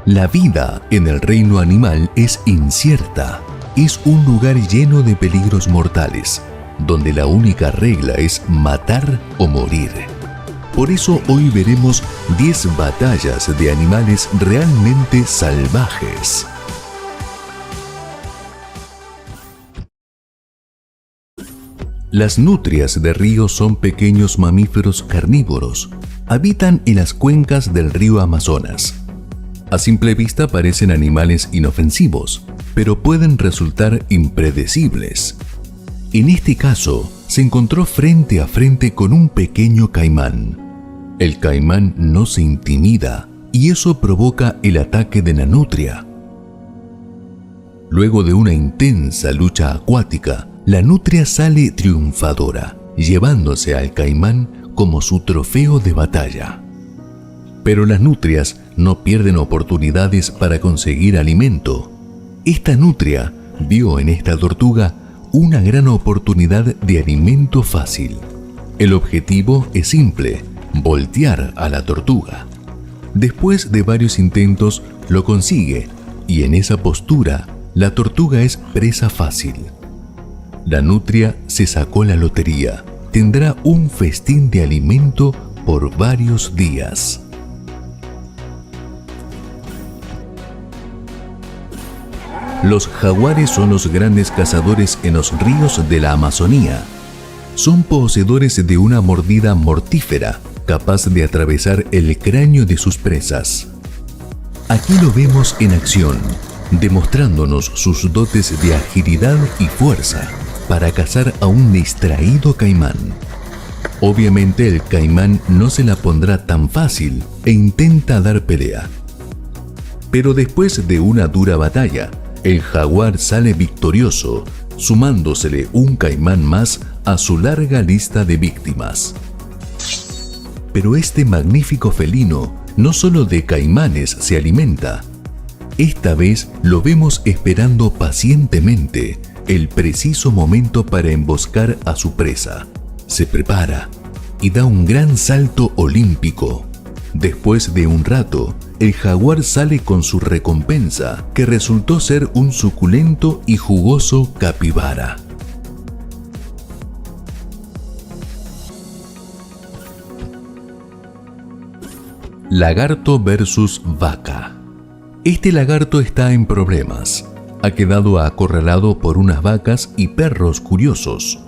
La vida en el reino animal es incierta. Es un lugar lleno de peligros mortales, donde la única regla es matar o morir. Por eso hoy veremos 10 batallas de animales realmente salvajes. Las nutrias de río son pequeños mamíferos carnívoros. Habitan en las cuencas del río Amazonas. A simple vista parecen animales inofensivos, pero pueden resultar impredecibles. En este caso, se encontró frente a frente con un pequeño caimán. El caimán no se intimida y eso provoca el ataque de la nutria. Luego de una intensa lucha acuática, la nutria sale triunfadora, llevándose al caimán como su trofeo de batalla. Pero las nutrias no pierden oportunidades para conseguir alimento. Esta nutria vio en esta tortuga una gran oportunidad de alimento fácil. El objetivo es simple: voltear a la tortuga. Después de varios intentos lo consigue y en esa postura la tortuga es presa fácil. La nutria se sacó la lotería. Tendrá un festín de alimento por varios días. Los jaguares son los grandes cazadores en los ríos de la Amazonía. Son poseedores de una mordida mortífera, capaz de atravesar el cráneo de sus presas. Aquí lo vemos en acción, demostrándonos sus dotes de agilidad y fuerza para cazar a un distraído caimán. Obviamente el caimán no se la pondrá tan fácil e intenta dar pelea. Pero después de una dura batalla, el jaguar sale victorioso, sumándosele un caimán más a su larga lista de víctimas. Pero este magnífico felino no solo de caimanes se alimenta. Esta vez lo vemos esperando pacientemente el preciso momento para emboscar a su presa. Se prepara y da un gran salto olímpico. Después de un rato, el jaguar sale con su recompensa, que resultó ser un suculento y jugoso capibara. Lagarto versus vaca. Este lagarto está en problemas. Ha quedado acorralado por unas vacas y perros curiosos.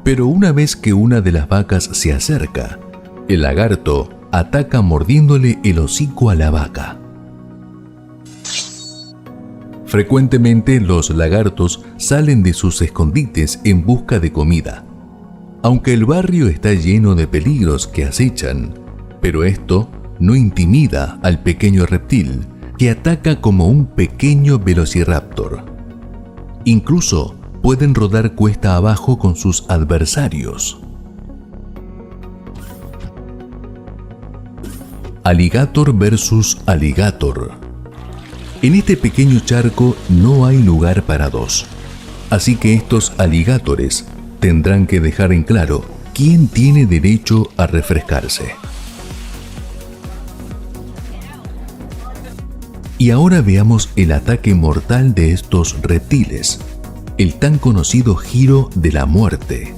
Pero una vez que una de las vacas se acerca, el lagarto ataca mordiéndole el hocico a la vaca. Frecuentemente los lagartos salen de sus escondites en busca de comida. Aunque el barrio está lleno de peligros que acechan, pero esto no intimida al pequeño reptil, que ataca como un pequeño velociraptor. Incluso pueden rodar cuesta abajo con sus adversarios. Alligator versus alligator. En este pequeño charco no hay lugar para dos, así que estos alligatores tendrán que dejar en claro quién tiene derecho a refrescarse. Y ahora veamos el ataque mortal de estos reptiles, el tan conocido giro de la muerte.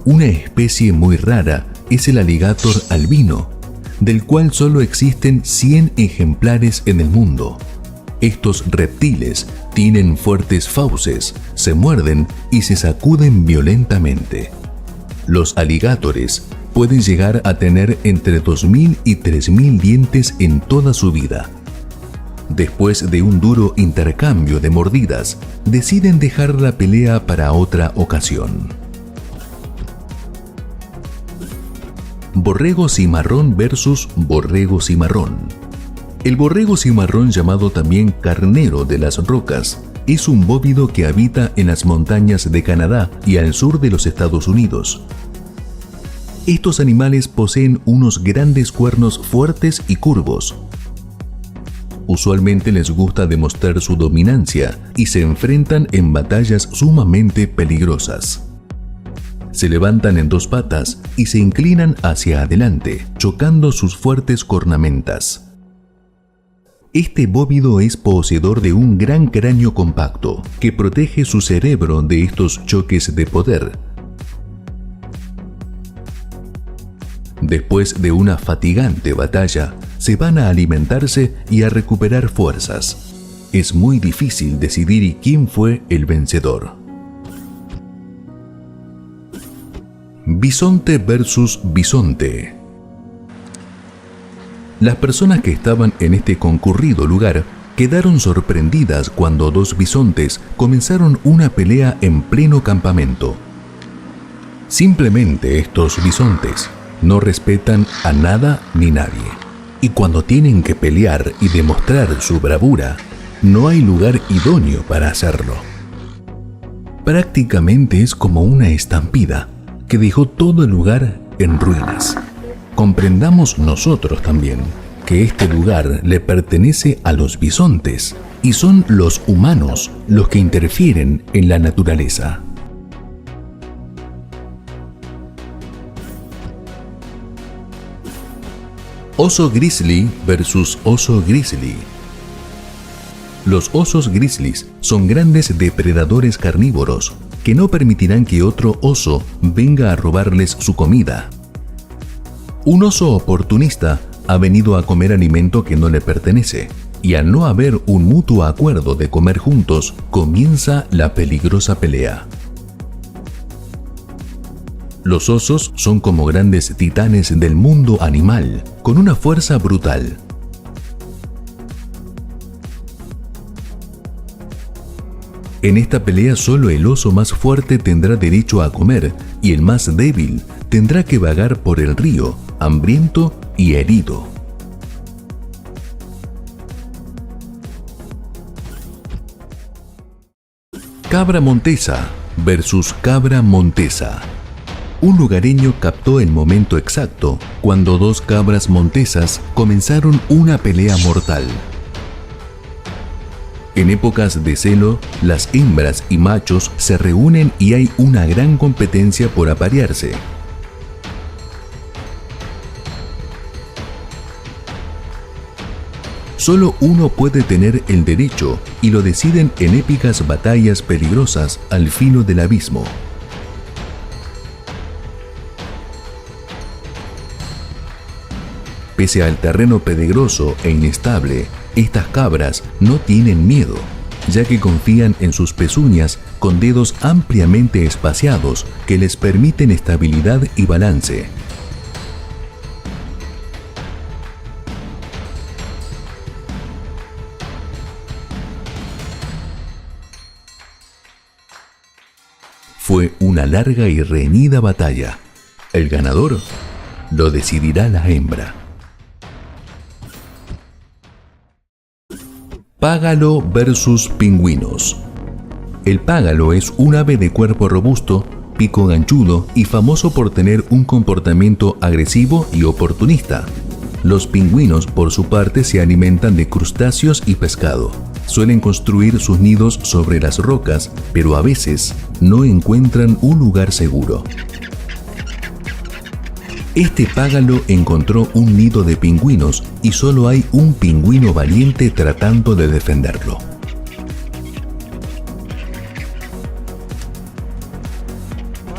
Una especie muy rara es el alligator albino, del cual solo existen 100 ejemplares en el mundo. Estos reptiles tienen fuertes fauces, se muerden y se sacuden violentamente. Los alligatores pueden llegar a tener entre 2.000 y 3.000 dientes en toda su vida. Después de un duro intercambio de mordidas, deciden dejar la pelea para otra ocasión. Borrego cimarrón versus borrego cimarrón. El borrego cimarrón, llamado también carnero de las rocas, es un bóvido que habita en las montañas de Canadá y al sur de los Estados Unidos. Estos animales poseen unos grandes cuernos fuertes y curvos. Usualmente les gusta demostrar su dominancia y se enfrentan en batallas sumamente peligrosas. Se levantan en dos patas y se inclinan hacia adelante, chocando sus fuertes cornamentas. Este bóvido es poseedor de un gran cráneo compacto que protege su cerebro de estos choques de poder. Después de una fatigante batalla, se van a alimentarse y a recuperar fuerzas. Es muy difícil decidir quién fue el vencedor. Bisonte versus bisonte. Las personas que estaban en este concurrido lugar quedaron sorprendidas cuando dos bisontes comenzaron una pelea en pleno campamento. Simplemente estos bisontes no respetan a nada ni nadie, y cuando tienen que pelear y demostrar su bravura, no hay lugar idóneo para hacerlo. Prácticamente es como una estampida que dejó todo el lugar en ruinas. Comprendamos nosotros también que este lugar le pertenece a los bisontes y son los humanos los que interfieren en la naturaleza. Oso grizzly versus oso grizzly. Los osos grizzlies son grandes depredadores carnívoros que no permitirán que otro oso venga a robarles su comida. Un oso oportunista ha venido a comer alimento que no le pertenece, y al no haber un mutuo acuerdo de comer juntos, comienza la peligrosa pelea. Los osos son como grandes titanes del mundo animal, con una fuerza brutal. En esta pelea solo el oso más fuerte tendrá derecho a comer y el más débil tendrá que vagar por el río, hambriento y herido. Cabra montesa versus cabra montesa. Un lugareño captó el momento exacto cuando dos cabras montesas comenzaron una pelea mortal. En épocas de celo, las hembras y machos se reúnen y hay una gran competencia por aparearse. Solo uno puede tener el derecho y lo deciden en épicas batallas peligrosas al filo del abismo. Pese al terreno pedregoso e inestable, estas cabras no tienen miedo, ya que confían en sus pezuñas con dedos ampliamente espaciados que les permiten estabilidad y balance. Fue una larga y reñida batalla. El ganador lo decidirá la hembra. Págalo versus pingüinos. El págalo es un ave de cuerpo robusto, pico ganchudo y famoso por tener un comportamiento agresivo y oportunista. Los pingüinos, por su parte, se alimentan de crustáceos y pescado. Suelen construir sus nidos sobre las rocas, pero a veces no encuentran un lugar seguro. Este págalo encontró un nido de pingüinos y solo hay un pingüino valiente tratando de defenderlo.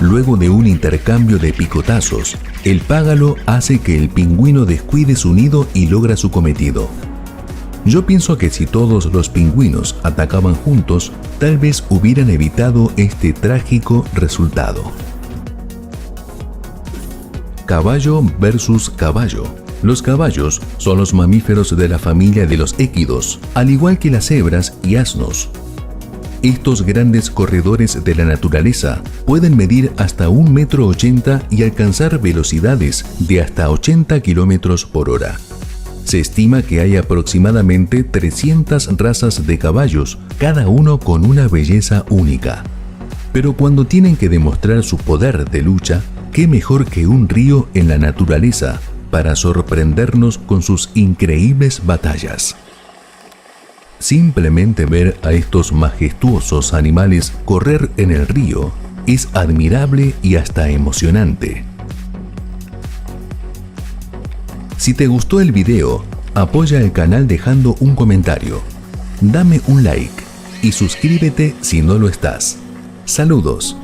Luego de un intercambio de picotazos, el págalo hace que el pingüino descuide su nido y logra su cometido. Yo pienso que si todos los pingüinos atacaban juntos, tal vez hubieran evitado este trágico resultado. Caballo versus caballo. Los caballos son los mamíferos de la familia de los équidos, al igual que las cebras y asnos. Estos grandes corredores de la naturaleza pueden medir hasta 1,80 m y alcanzar velocidades de hasta 80 km/h. Se estima que hay aproximadamente 300 razas de caballos, cada uno con una belleza única. Pero cuando tienen que demostrar su poder de lucha, ¿qué mejor que un río en la naturaleza para sorprendernos con sus increíbles batallas? Simplemente ver a estos majestuosos animales correr en el río es admirable y hasta emocionante. Si te gustó el video, Apoya el canal dejando un comentario. Dame un like y suscríbete si no lo estás. Saludos.